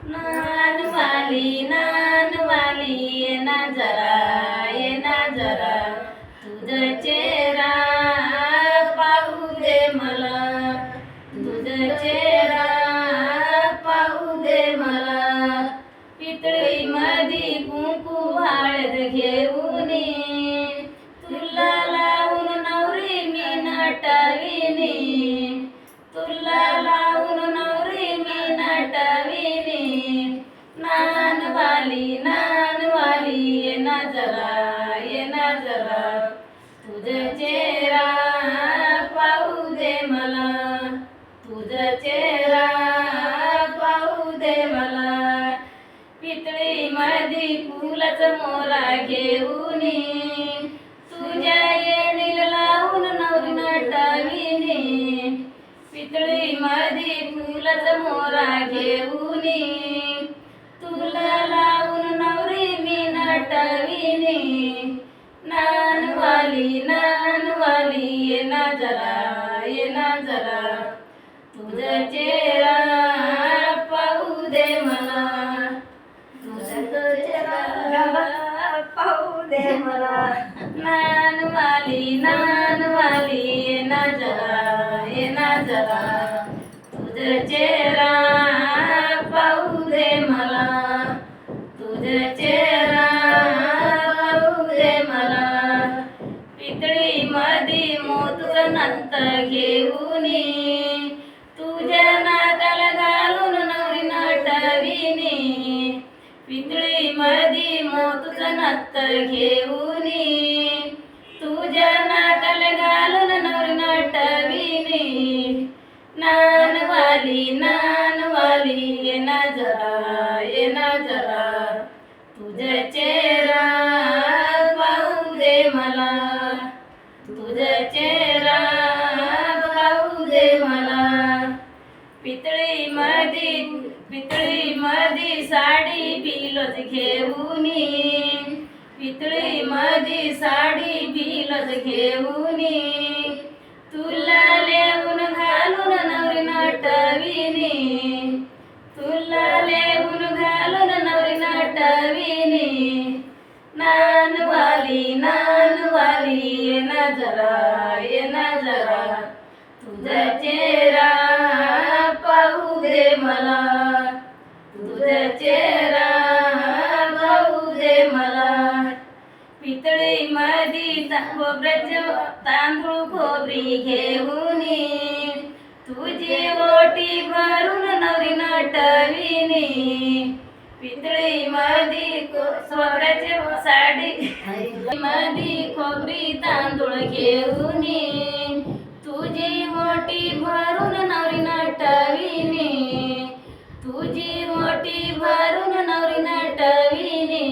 नानवाली ये ना जरा तुझा चेहरा पाहू दे मला, तुझा चेहरा पाहू दे मला. पितळी मधी कुंकू हळद घेऊनी, तुला लावून नवरी मी नटविनी, तुला लावून नवरी मी नटविनी. नानवाली ये ना जरा तुझा चेहरा पाहू दे मला, तुझा चेहरा पाहू दे मला. पितळी मधी फुलाचा मोरा घेऊनी, तुझ्या येणील लावून नवरी नटविनी. पितळी मधी फुलाचा मोरा घेऊनी, तुला लावून नवरी मी नटविनी. नानवाली ये ना जरा तुझा चेहरा पाहू दे मला, तुझा चेहरा पाहू दे मला. नानवाली ये ना जरा तुझा चेहरा पाहू दे मला, तुझा चेहरा पाहू दे मला. पितळी मधी मोतूचं नंत घेऊनी, तुझ्या नाकाला घालून नवरी नटविनी. पितळी मधी मोतूचं नंत घेऊनी, तुझ्या नाकाला घालून नवरी नटविनी. नानवाली ये ना जरा तुझा चेहरा पाहू दे मला, तुझा चेहरा पाहू दे मला. पितळी मधी साडी बिलोच घेऊनी, पितळी मधी साडी बिलोच घेऊनी. तुला लेऊन घालून नवरी नटविनी, तुला लेऊन घालून नवरी नटविनी. नानवाली ये ना जरा तुझा चेहरा पाहू दे मला, तुझा चेहरा पाहू दे मला. पितळी मधी तांदूळ खोबरी घेऊनी, तुझी ओटी भरून नवरी नटविनी. पितळी मधी सोबऱ्याची साडी मधी खोबरी तांदूळ घेऊनी, तुझी ओटी भरून नवरी नटविनी, तुझी ओटी भरून नवरी नटविनी.